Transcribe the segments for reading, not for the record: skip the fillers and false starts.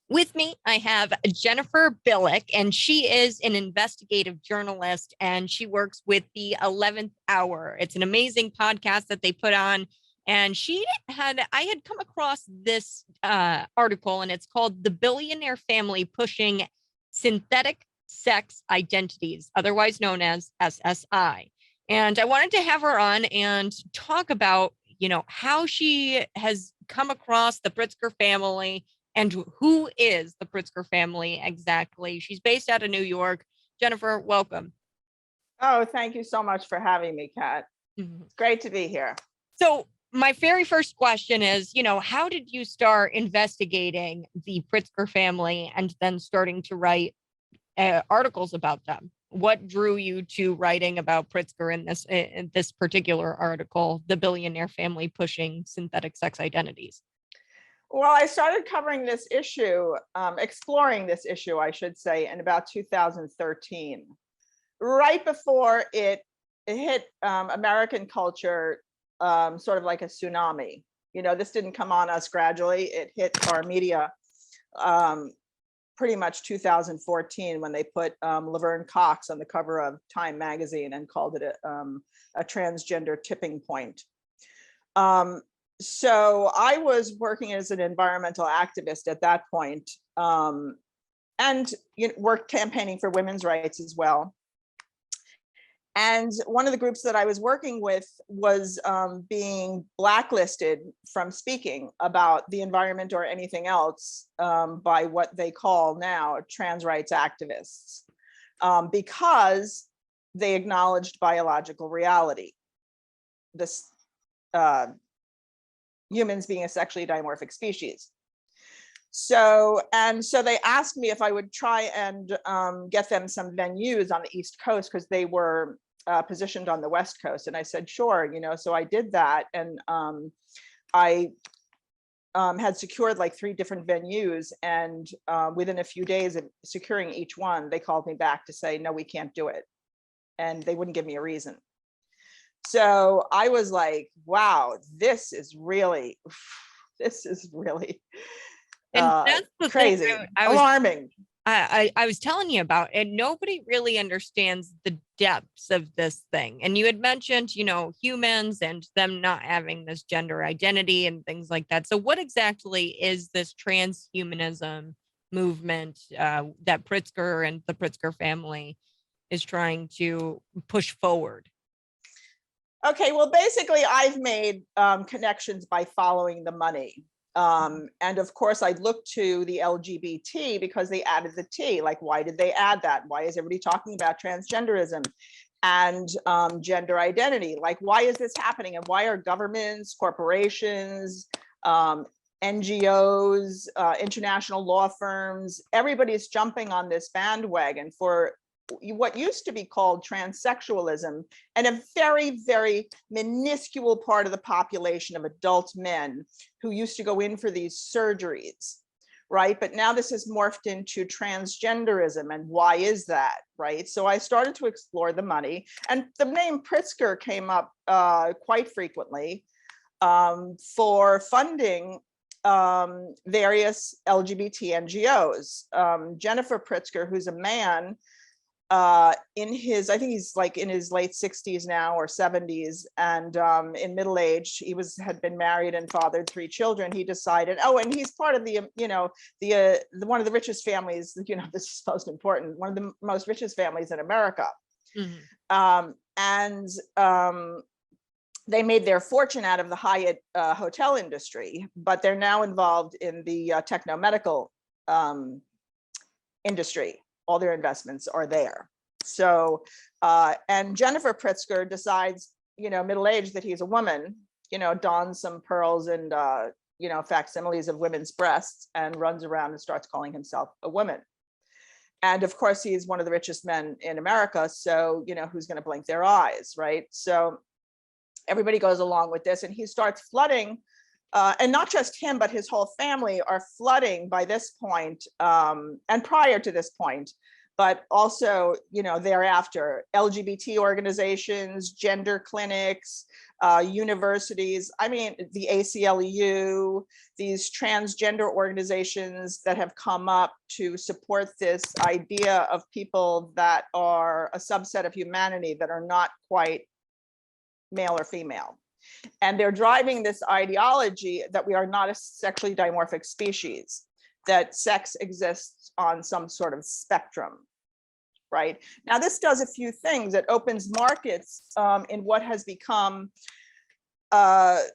With me, I have Jennifer Billick, and she is an investigative journalist and she works with the 11th Hour. It's an amazing podcast that they put on. And I had come across this article, and it's called The Billionaire Family Pushing Synthetic Sex Identities, otherwise known as SSI. And I wanted to have her on and talk about, how she has come across the Pritzker family and who is the Pritzker family exactly. She's based out of New York. Jennifer, welcome. Oh, thank you so much for having me, Kat. It's great to be here. So my very first question is, how did you start investigating the Pritzker family and then starting to write articles about them? What drew you to writing about Pritzker in this particular article, The Billionaire Family Pushing Synthetic Sex Identities? Well, I started covering this issue, exploring this issue, I should say, in about 2013, right before it hit American culture, sort of like a tsunami. This didn't come on us gradually. It hit our media pretty much 2014 when they put Laverne Cox on the cover of Time magazine and called it a transgender tipping point. So I was working as an environmental activist at that point, and worked campaigning for women's rights as well. And one of the groups that I was working with was being blacklisted from speaking about the environment or anything else by what they call now trans rights activists, because they acknowledged biological reality. This humans being a sexually dimorphic species. So they asked me if I would try and get them some venues on the East Coast, because they were positioned on the West Coast. And I said, sure, so I did that. And I had secured like 3 different venues. And within a few days of securing each one, they called me back to say, no, we can't do it. And they wouldn't give me a reason. So I was like, wow, this is really crazy, alarming. I was telling you about, and nobody really understands the depths of this thing. And you had mentioned, humans and them not having this gender identity and things like that. So what exactly is this transhumanism movement that Pritzker and the Pritzker family is trying to push forward? Okay, well, basically, I've made connections by following the money. And of course, I looked to the LGBT because they added the T. Like, why did they add that? Why is everybody talking about transgenderism and gender identity? Like, why is this happening? And why are governments, corporations, NGOs, international law firms, everybody's jumping on this bandwagon for what used to be called transsexualism, and a very, very minuscule part of the population of adult men who used to go in for these surgeries, right? But now this has morphed into transgenderism, and why is that, right? So I started to explore the money, and the name Pritzker came up quite frequently for funding various LGBT NGOs. Jennifer Pritzker, who's a man, I think he's like in his late 60s now or 70s, and in middle age, had been married and fathered 3 children. He decided, and he's part of the one of the richest families, this is most important, one of the most richest families in America. And they made their fortune out of the Hyatt hotel industry, but they're now involved in the techno-medical industry. All their investments are there. So, and Jennifer Pritzker decides, middle-aged, that he's a woman, dons some pearls and, facsimiles of women's breasts and runs around and starts calling himself a woman. And of course, he's one of the richest men in America. So, who's going to blink their eyes, right? So everybody goes along with this, and he starts flooding. And not just him, but his whole family are flooding by this point, and prior to this point, but also, thereafter, LGBT organizations, gender clinics, universities, I mean, the ACLU, these transgender organizations that have come up to support this idea of people that are a subset of humanity that are not quite male or female. And they're driving this ideology that we are not a sexually dimorphic species, that sex exists on some sort of spectrum. Right now, this does a few things. It opens markets in what has become an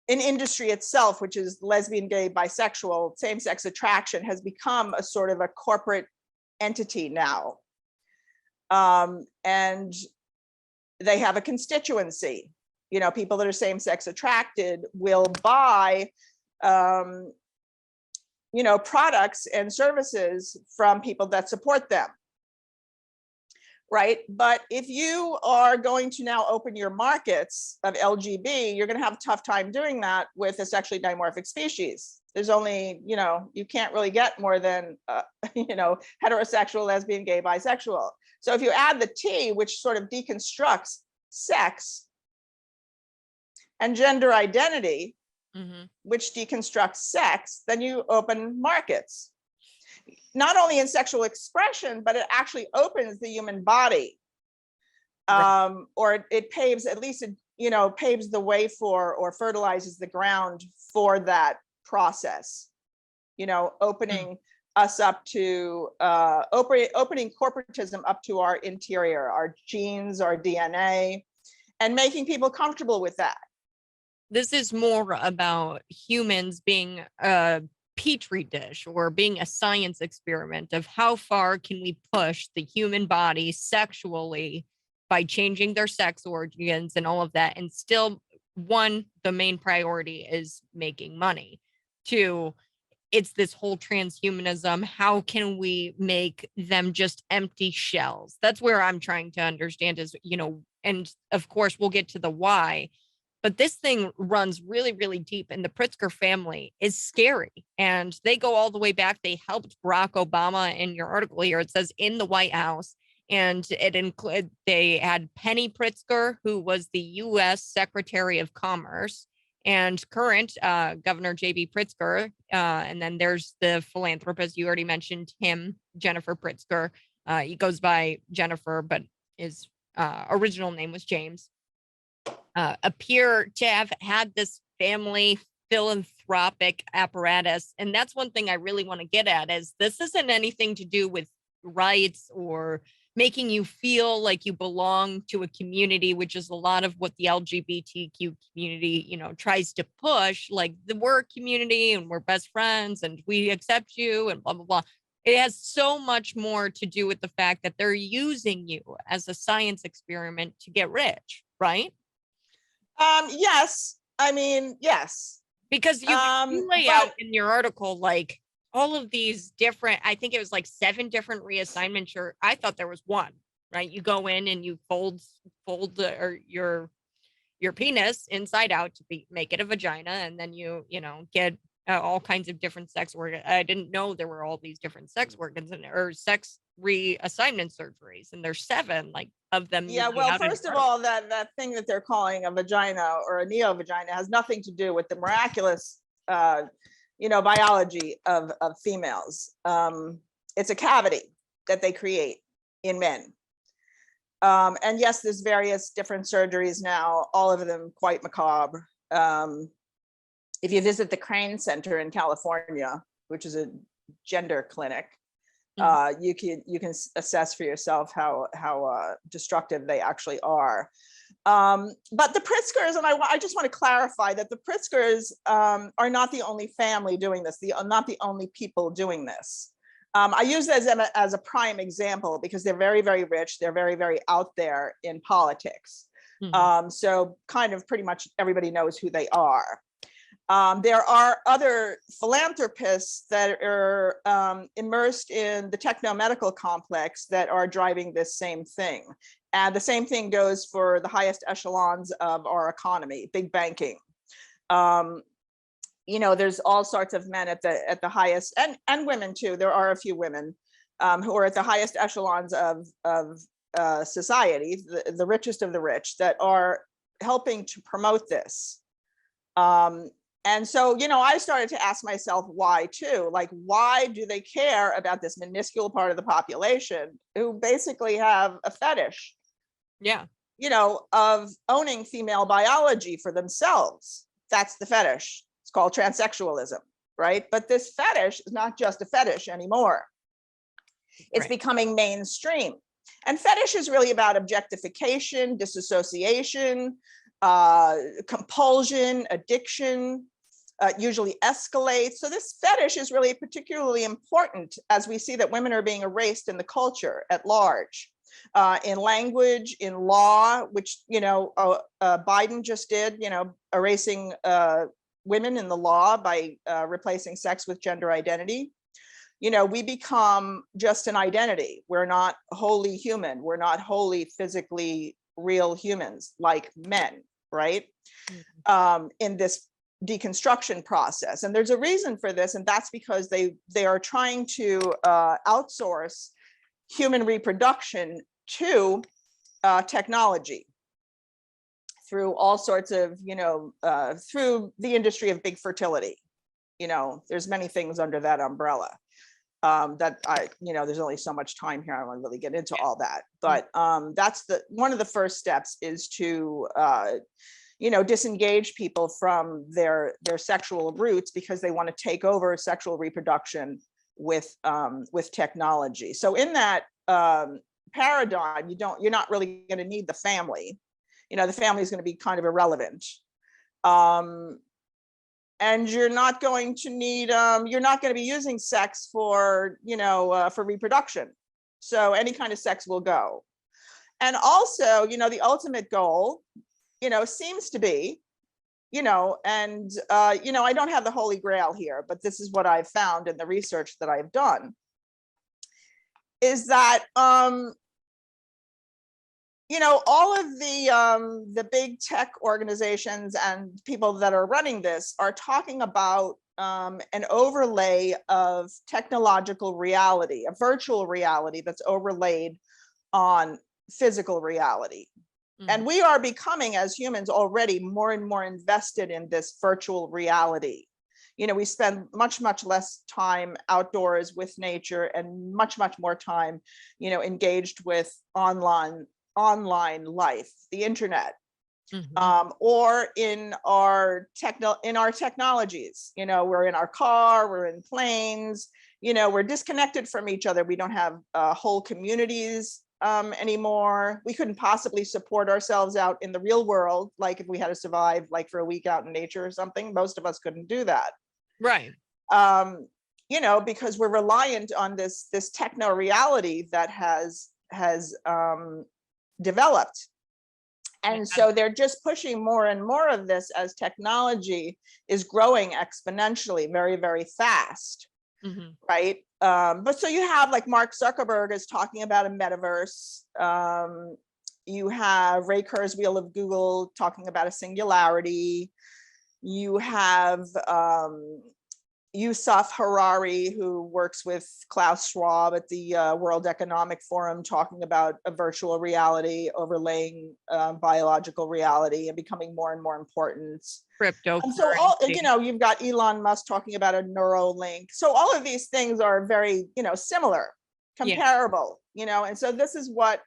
industry itself, which is lesbian, gay, bisexual, same-sex attraction, has become a sort of a corporate entity now. And they have a constituency. You know, people that are same-sex attracted will buy you know, products and services from people that support them, right? But if you are going to now open your markets of LGB, you're going to have a tough time doing that with a sexually dimorphic species. There's only, you know, you can't really get more than, you know, heterosexual, lesbian, gay, bisexual. So if you add the T, which sort of deconstructs sex and gender identity, which deconstructs sex, then you open markets, not only in sexual expression, but it actually opens the human body, or it paves, at least it, you know, paves the way for, or fertilizes the ground for that process, you know, opening us up to, opening corporatism up to our interior, our genes, our DNA, and making people comfortable with that. This is more about humans being a petri dish or being a science experiment of how far can we push the human body sexually by changing their sex organs and all of that. And still, one, the main priority is making money. Two, it's this whole transhumanism. How can we make them just empty shells? That's where I'm trying to understand is, you know, and of course, we'll get to the why. But this thing runs really, really deep, and the Pritzker family is scary. And they go all the way back. They helped Barack Obama. In your article here, it says in the White House, and it included, they had Penny Pritzker, who was the U.S. Secretary of Commerce, and current Governor J.B. Pritzker. And then there's the philanthropist, you already mentioned him, Jennifer Pritzker. He goes by Jennifer, but his original name was James. Appear to have had this family philanthropic apparatus. And that's one thing I really want to get at is this isn't anything to do with rights or making you feel like you belong to a community, which is a lot of what the LGBTQ community, you know, tries to push, like the we're a community and we're best friends and we accept you and blah, blah, blah. It has so much more to do with the fact that they're using you as a science experiment to get rich, right? Yes, I mean, yes. Because you lay out in your article, like all of these different, I think it was like 7 different reassignments. I thought there was one, right? You go in and you fold or your penis inside out to make it a vagina. And then you know, get all kinds of different sex organs. I didn't know there were all these different sex organs or sex reassignment surgeries. And there's 7 like of them. Yeah, well, first of all, that thing that they're calling a vagina or a neo-vagina has nothing to do with the miraculous, you know, biology of females. It's a cavity that they create in men. And yes, there's various different surgeries now, all of them quite macabre. If you visit the Crane Center in California, which is a gender clinic, you can assess for yourself how destructive they actually are. But the Pritzkers, and I just want to clarify that the Pritzkers are not the only family doing this, not the only people doing this. I use this as a prime example because they're very, very rich. They're very, very out there in politics. So kind of pretty much everybody knows who they are. There are other philanthropists that are immersed in the techno-medical complex that are driving this same thing. And the same thing goes for the highest echelons of our economy, big banking. You know, there's all sorts of men at the highest, and women too. There are a few women who are at the highest echelons of society, the richest of the rich, that are helping to promote this. And so, I started to ask myself why too. Like, why do they care about this minuscule part of the population who basically have a fetish? Yeah. Of owning female biology for themselves. That's the fetish. It's called transsexualism, right? But this fetish is not just a fetish anymore. It's becoming mainstream. And fetish is really about objectification, disassociation, compulsion, addiction, usually escalates. So this fetish is really particularly important as we see that women are being erased in the culture at large, in language, in law, which, Biden just did, erasing women in the law by replacing sex with gender identity. We become just an identity. We're not wholly human. We're not wholly physically real humans like men, right? In this deconstruction process. And there's a reason for this, and that's because they are trying to outsource human reproduction to technology through all sorts of, through the industry of big fertility. There's many things under that umbrella. That there's only so much time here. I don't want to really get into all that, but that's one of the first steps is to disengage people from their sexual roots because they want to take over sexual reproduction with technology. So in that paradigm, you're not really going to need the family. The family is going to be kind of irrelevant. And you're not going to need, you're not going to be using sex for reproduction. So any kind of sex will go. And also, the ultimate goal, seems to be, and, I don't have the Holy Grail here, but this is what I've found in the research that I've done, is that, all of the big tech organizations and people that are running this are talking about an overlay of technological reality, a virtual reality that's overlaid on physical reality. And we are becoming, as humans, already more and more invested in this virtual reality. We spend much, much less time outdoors with nature and much, much more time, engaged with online life, the internet, or in our technologies. We're in our car, we're in planes, we're disconnected from each other. We don't have whole communities anymore. We couldn't possibly support ourselves out in the real world, like if we had to survive like for a week out in nature or something. Most of us couldn't do that, right? Because we're reliant on this techno reality that has developed. And so they're just pushing more and more of this as technology is growing exponentially, very, very fast, right? But so you have like Mark Zuckerberg is talking about a metaverse. You have Ray Kurzweil of Google talking about a singularity. You have Yusuf Harari, who works with Klaus Schwab at the World Economic Forum, talking about a virtual reality overlaying biological reality and becoming more and more important. Cryptocurrency. And so you've got Elon Musk talking about a Neuralink. So all of these things are very, similar, comparable, and so this is what,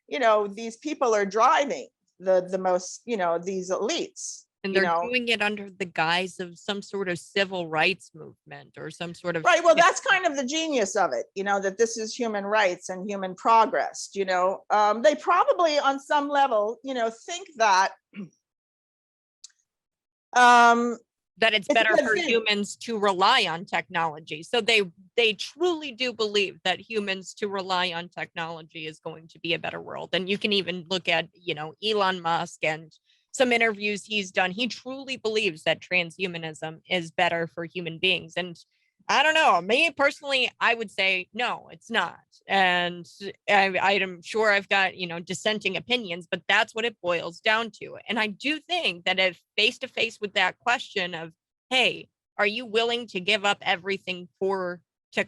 these people are driving the most, these elites. And they're doing it under the guise of some sort of civil rights movement or some sort of. Right. Well, that's kind of the genius of it, that this is human rights and human progress. They probably on some level, think that. That it's better for humans to rely on technology. So they truly do believe that humans to rely on technology is going to be a better world. And you can even look at, Elon Musk and some interviews he's done. He truly believes that transhumanism is better for human beings. And I don't know, me personally, I would say, no, it's not. And I'm sure I've got, dissenting opinions, but that's what it boils down to. And I do think that if face to face with that question of, hey, are you willing to give up everything for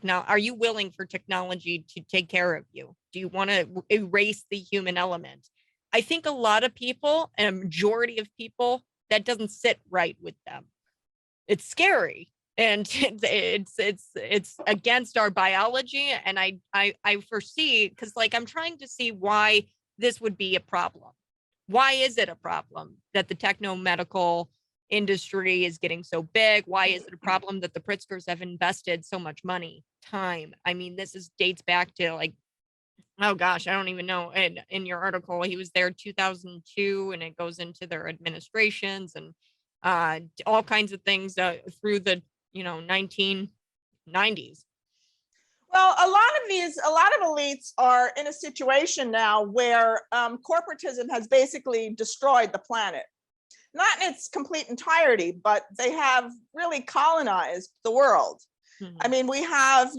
are you willing for technology to take care of you? Do you want to erase the human element? I think a lot of people, and a majority of people, that doesn't sit right with them. It's scary, and it's against our biology. And I foresee, because like I'm trying to see why this would be a problem. Why is it a problem that the techno-medical industry is getting so big? Why is it a problem that the Pritzkers have invested so much money, time? I mean, dates back to like, oh gosh, I don't even know. And in your article, he was there 2002, and it goes into their administrations and all kinds of things through the 1990s. Well, a lot of elites are in a situation now where corporatism has basically destroyed the planet. Not in its complete entirety, but they have really colonized the world. Mm-hmm. I mean, we have,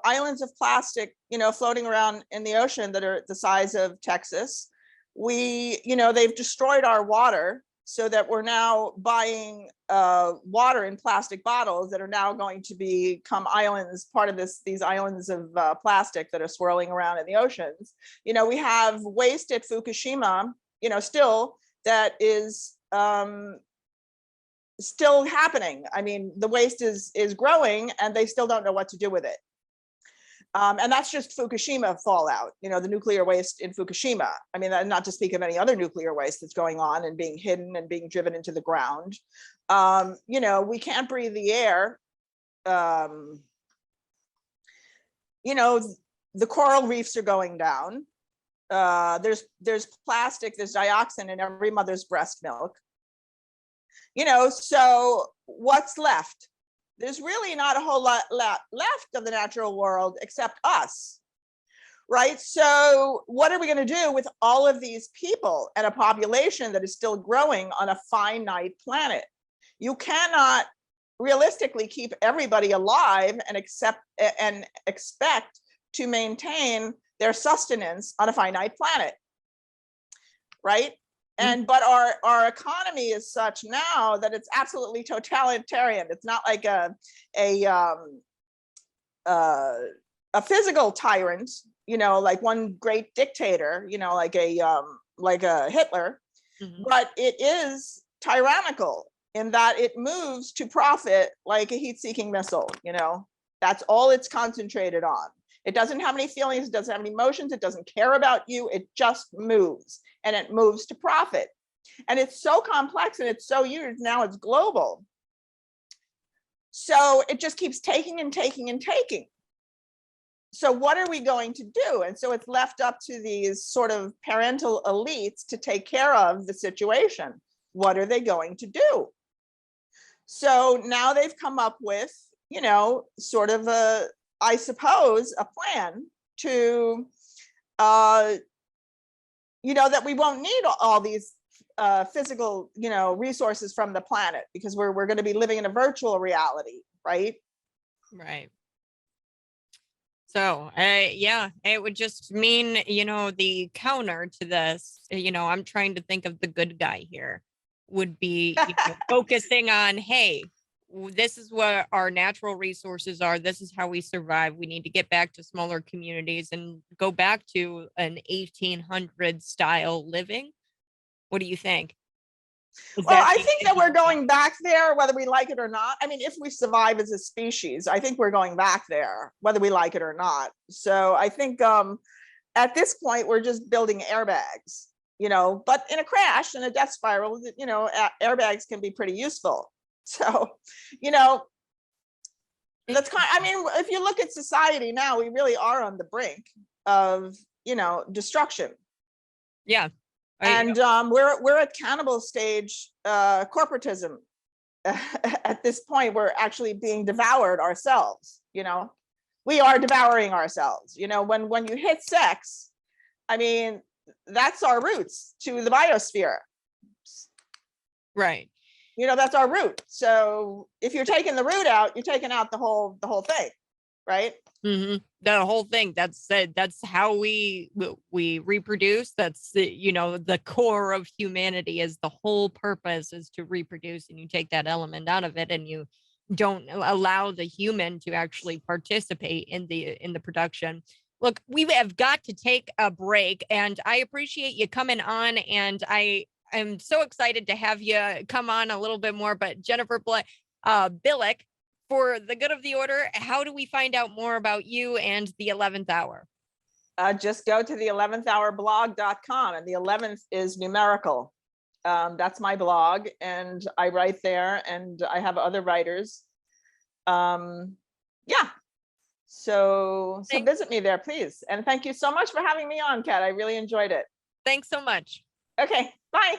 islands of plastic, floating around in the ocean that are the size of Texas. They've destroyed our water, so that we're now buying water in plastic bottles that are now going to become islands, part of these islands of plastic that are swirling around in the oceans. We have waste at Fukushima, still that is still happening. I mean, the waste is growing, and they still don't know what to do with it. And that's just Fukushima fallout, the nuclear waste in Fukushima. I mean, not to speak of any other nuclear waste that's going on and being hidden and being driven into the ground. We can't breathe the air. The coral reefs are going down. There's plastic, there's dioxin in every mother's breast milk. So what's left? There's really not a whole lot left of the natural world except us, right? So what are we going to do with all of these people and a population that is still growing on a finite planet? You cannot realistically keep everybody alive and expect to maintain their sustenance on a finite planet, right? But our economy is such now that it's absolutely totalitarian. It's not like a physical tyrant, like one great dictator, like a Hitler, mm-hmm. But it is tyrannical in that it moves to profit like a heat-seeking missile. That's all it's concentrated on. It doesn't have any feelings, it doesn't have any emotions, it doesn't care about you, it just moves, and it moves to profit. And it's so complex and it's so huge, now it's global. So it just keeps taking and taking and taking. So what are we going to do? And so it's left up to these sort of parental elites to take care of the situation. What are they going to do? So now they've come up with, sort of I suppose, a plan to, that we won't need all these physical, resources from the planet, because we're going to be living in a virtual reality, right? Right. So, yeah, it would just mean, the counter to this, I'm trying to think of the good guy here, would be focusing on, hey, this is what our natural resources are. This is how we survive. We need to get back to smaller communities and go back to an 1800 style living. What do you think? Well, I think that we're going back there, whether we like it or not. I mean, if we survive as a species, I think we're going back there, whether we like it or not. So I think at this point, we're just building airbags, but in a crash, in a death spiral, airbags can be pretty useful. So, that's if you look at society now, we really are on the brink of, destruction. Yeah. And we're at cannibal stage corporatism. At this point, we're actually being devoured ourselves. We are devouring ourselves. When you hit sex, I mean, that's our roots to the biosphere. Right. That's our root. So if you're taking the root out, you're taking out the whole thing, right? Mm-hmm. The whole thing. That's how we reproduce. That's the core of humanity. Is the whole purpose is to reproduce, and you take that element out of it, and you don't allow the human to actually participate in the production. Look, we have got to take a break, and I appreciate you coming on, and I am so excited to have you come on a little bit more. But Jennifer Billick, for the good of the order, how do we find out more about you and the 11th hour? Just go to the 11thhourblog.com, and the 11th is numerical. That's my blog, and I write there, and I have other writers. Yeah. So visit me there, please. And thank you so much for having me on, Kat. I really enjoyed it. Thanks so much. Okay, bye.